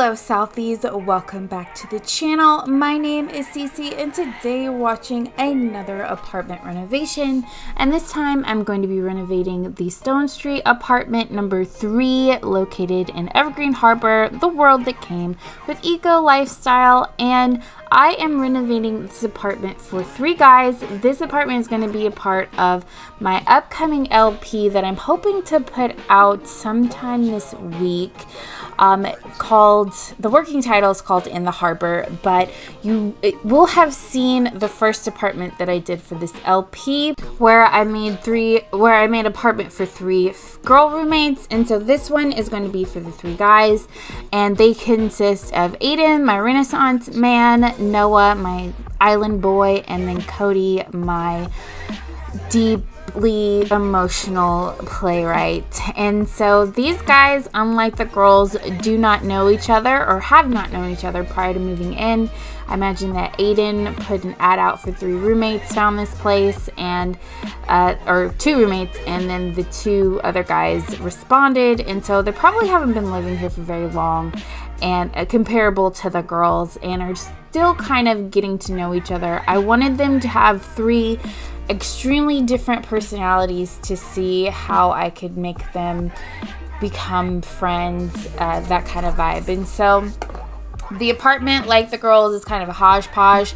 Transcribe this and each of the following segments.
Hello Southies, welcome back to the channel. My name is Cece and today we're watching another apartment renovation, and this time I'm going to be renovating the Stone Street apartment number 3 located in Evergreen Harbor, the world that came with eco lifestyle. And I am renovating this apartment for 3 guys. This apartment is going to be a part of my upcoming LP that I'm hoping to put out sometime this week. The working title is called In the Harbor, but you will have seen the first apartment that I did for this LP where I made apartment for 3 girl roommates, and so this one is going to be for the 3 guys, and they consist of Aiden, my Renaissance man, Noah, my island boy, and then Cody, my deeply emotional playwright. And so these guys, unlike the girls, do not know each other or have not known each other prior to moving in. I imagine that Aiden put an ad out for 3 roommates, found this place, and or 2 roommates, and then the 2 other guys responded, and so they probably haven't been living here for very long, and comparable to the girls, and are still kind of getting to know each other. I wanted them to have 3 extremely different personalities to see how I could make them become friends, that kind of vibe. And so the apartment, like the girls, is kind of a hodgepodge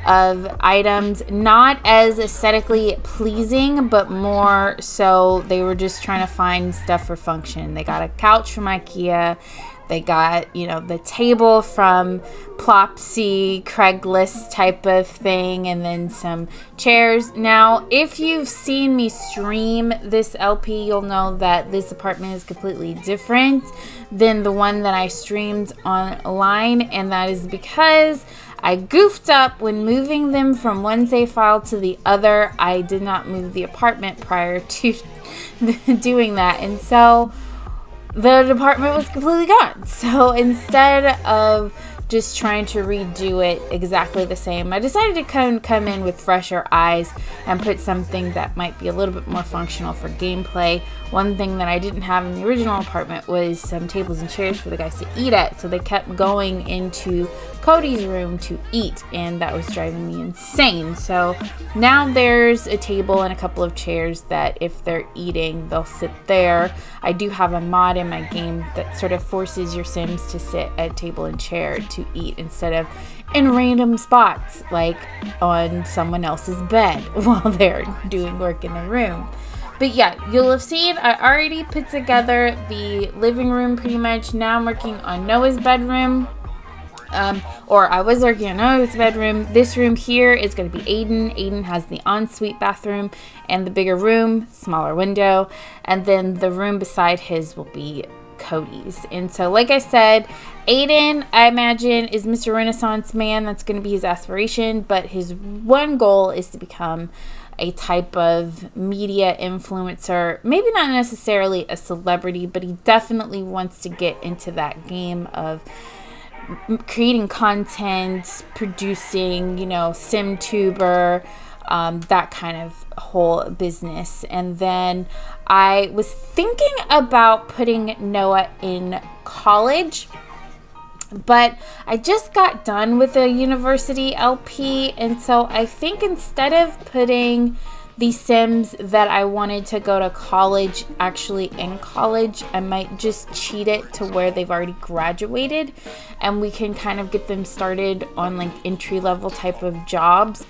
of items, not as aesthetically pleasing, but more so they were just trying to find stuff for function. They got a couch from IKEA. They got, the table from Plopsy, Craigslist type of thing, and then some chairs. Now, if you've seen me stream this LP, you'll know that this apartment is completely different than the one that I streamed online, and that is because I goofed up when moving them from one save file to the other. I did not move the apartment prior to doing that, and so the department was completely gone. So instead of just trying to redo it exactly the same, I decided to come in with fresher eyes and put something that might be a little bit more functional for gameplay. One thing that I didn't have in the original apartment was some tables and chairs for the guys to eat at, so they kept going into Cody's room to eat, and that was driving me insane. So now there's a table and a couple of chairs that if they're eating, they'll sit there. I do have a mod in my game that sort of forces your Sims to sit at a table and chair to eat instead of in random spots like on someone else's bed while they're doing work in the room. But yeah, you'll have seen I already put together the living room pretty much. Now I'm working on Noah's bedroom. Or I was working on Noah's bedroom. This room here is going to be Aiden. Aiden has the ensuite bathroom and the bigger room, smaller window. And then the room beside his will be Cody's. And so, like I said, Aiden, I imagine, is Mr. Renaissance man. That's going to be his aspiration. But his one goal is to become a type of media influencer. Maybe not necessarily a celebrity, but he definitely wants to get into that game of creating content, producing, SimTuber, that kind of whole business. And then I was thinking about putting Noah in college, but I just got done with a university LP, and so I think instead of putting the Sims that I wanted to go to college actually in college, I might just cheat it to where they've already graduated and we can kind of get them started on like entry-level type of jobs,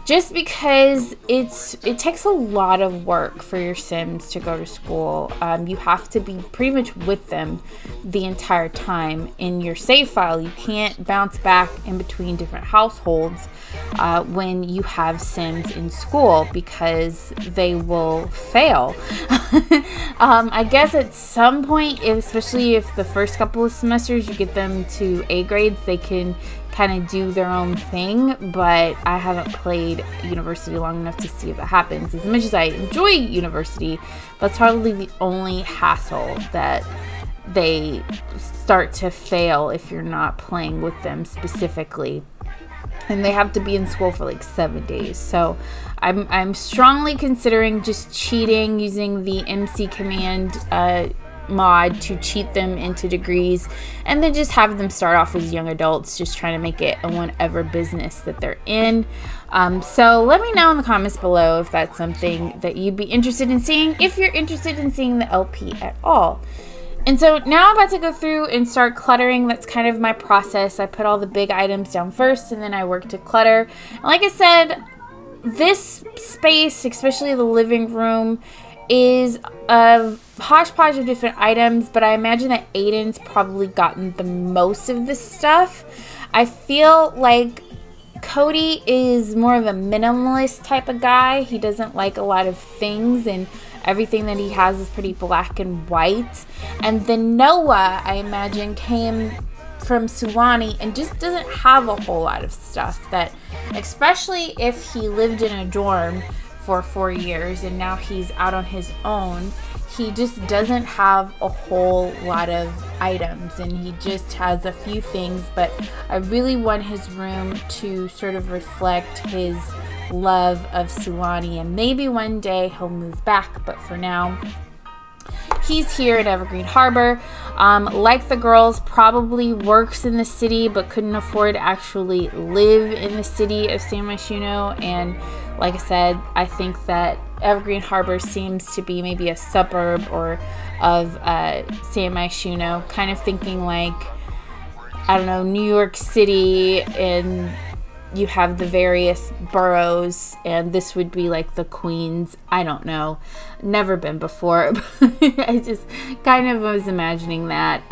just because it takes a lot of work for your Sims to go to school. You have to be pretty much with them the entire time in your save file. You can't bounce back in between different households when you have Sims in school because they will fail. I guess at some point, especially if the first couple of semesters you get them to A grades, they can kind of do their own thing, but I haven't played university long enough to see if that happens. As much as I enjoy university, that's probably the only hassle that they start to fail if you're not playing with them specifically. And they have to be in school for like 7 days. So I'm strongly considering just cheating using the MC command mod to cheat them into degrees, and then just have them start off as young adults, just trying to make it a whatever business that they're in. So let me know in the comments below if that's something that you'd be interested in seeing, if you're interested in seeing the LP at all. And so now I'm about to go through and start cluttering. That's kind of my process. I put all the big items down first, and then I work to clutter. And like I said, this space, especially the living room, is a hodgepodge of different items, but I imagine that Aiden's probably gotten the most of this stuff. I feel like Cody is more of a minimalist type of guy. He doesn't like a lot of things, and everything that he has is pretty black and white. And then Noah, I imagine, came from Suwannee and just doesn't have a whole lot of stuff, that especially if he lived in a dorm for 4 years and now he's out on his own, he just doesn't have a whole lot of items, and he just has a few things. But I really want his room to sort of reflect his love of Suwannee, and maybe one day he'll move back, but for now he's here at Evergreen Harbor. Like the girls, probably works in the city but couldn't afford to actually live in the city of San Myshuno. And like I said, I think that Evergreen Harbor seems to be maybe a suburb or of San Myshuno, kind of thinking like, I don't know, New York City, and you have the various boroughs, and this would be like the Queens. I don't know. Never been before. I just kind of was imagining that.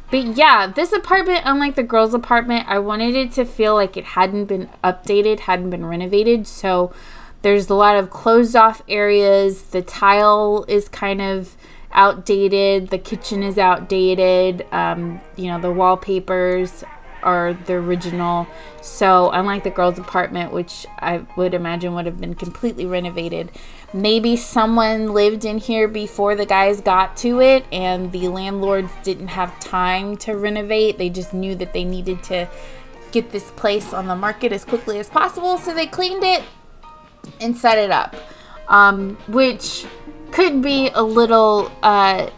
But yeah, this apartment, unlike the girls' apartment, I wanted it to feel like it hadn't been updated, hadn't been renovated. So there's a lot of closed off areas. The tile is kind of outdated. The kitchen is outdated. The wallpapers are the original. So unlike the girls' apartment, which I would imagine would have been completely renovated, maybe someone lived in here before the guys got to it, and the landlords didn't have time to renovate. They just knew that they needed to get this place on the market as quickly as possible, so they cleaned it and set it up, which could be a little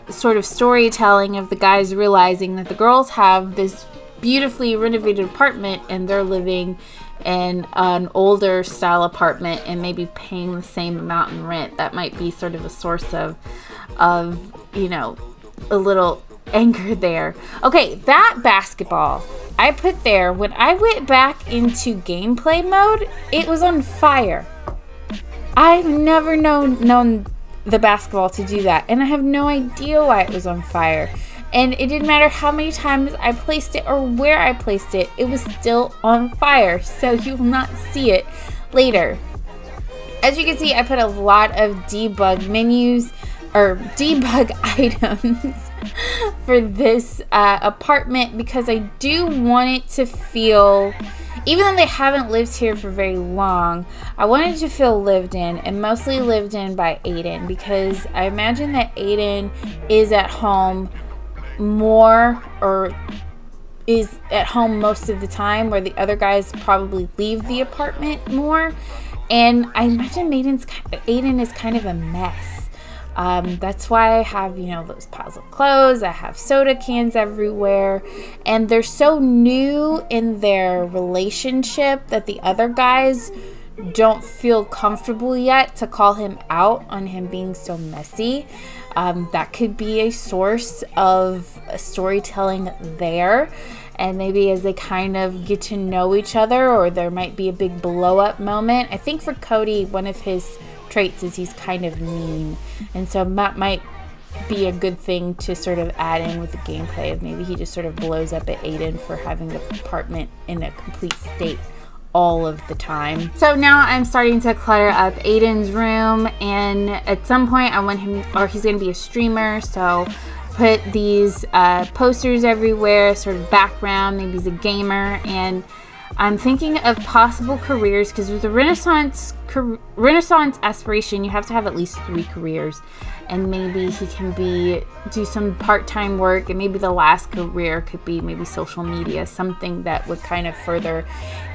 sort of storytelling of the guys realizing that the girls have this beautifully renovated apartment and they're living in an older style apartment and maybe paying the same amount in rent. That might be sort of a source of a little anger there. Okay, that basketball I put there, when I went back into gameplay mode, it was on fire. I've never known the basketball to do that, and I have no idea why it was on fire. And it didn't matter how many times I placed it or where I placed it, it was still on fire. So you will not see it later. As you can see, I put a lot of debug menus or debug items for this apartment, because I do want it to feel, even though they haven't lived here for very long, I wanted to feel lived in, and mostly lived in by Aiden, because I imagine that Aiden is at home more, or is at home most of the time, where the other guys probably leave the apartment more. And I imagine Aiden is kind of a mess. That's why I have, those piles of clothes. I have soda cans everywhere. And they're so new in their relationship that the other guys don't feel comfortable yet to call him out on him being so messy. That could be a source of storytelling there. And maybe as they kind of get to know each other, or there might be a big blow up moment. I think for Cody, one of his traits is he's kind of mean. And so that might be a good thing to sort of add in with the gameplay of maybe he just sort of blows up at Aiden for having the apartment in a complete state all of the time. So now I'm starting to clutter up Aiden's room, and at some point I want him, or he's going to be a streamer, so put these posters everywhere, sort of background, maybe he's a gamer. And I'm thinking of possible careers, because with the Renaissance Renaissance aspiration, you have to have at least 3 careers, and maybe he can do some part-time work, and maybe the last career could be maybe social media, something that would kind of further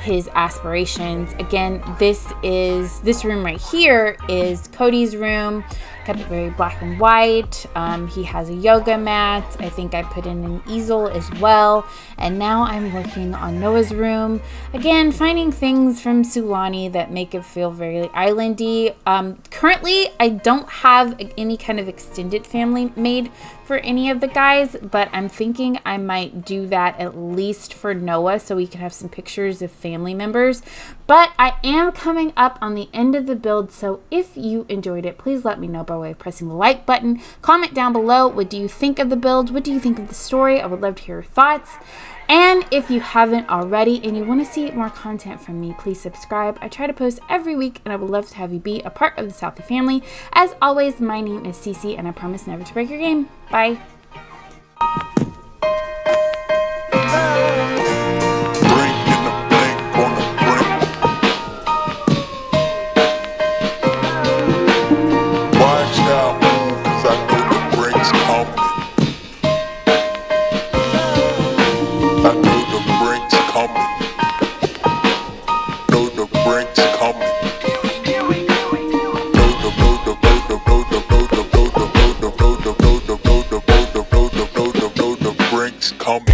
his aspirations. Again, this room right here is Cody's room. Kept it very black and white. He has a yoga mat. I think I put in an easel as well. And now I'm working on Noah's room. Again, finding things from Sulani that make it feel very islandy. Currently, I don't have any kind of extended family made for any of the guys, but I'm thinking I might do that at least for Noah so we can have some pictures of family members. But I am coming up on the end of the build, so if you enjoyed it, please let me know by way of pressing the like button. Comment down below, what do you think of the build? What do you think of the story? I would love to hear your thoughts. And if you haven't already and you want to see more content from me, please subscribe. I try to post every week, and I would love to have you be a part of the Southie family. As always, my name is Cece, and I promise never to break your game. Bye. Come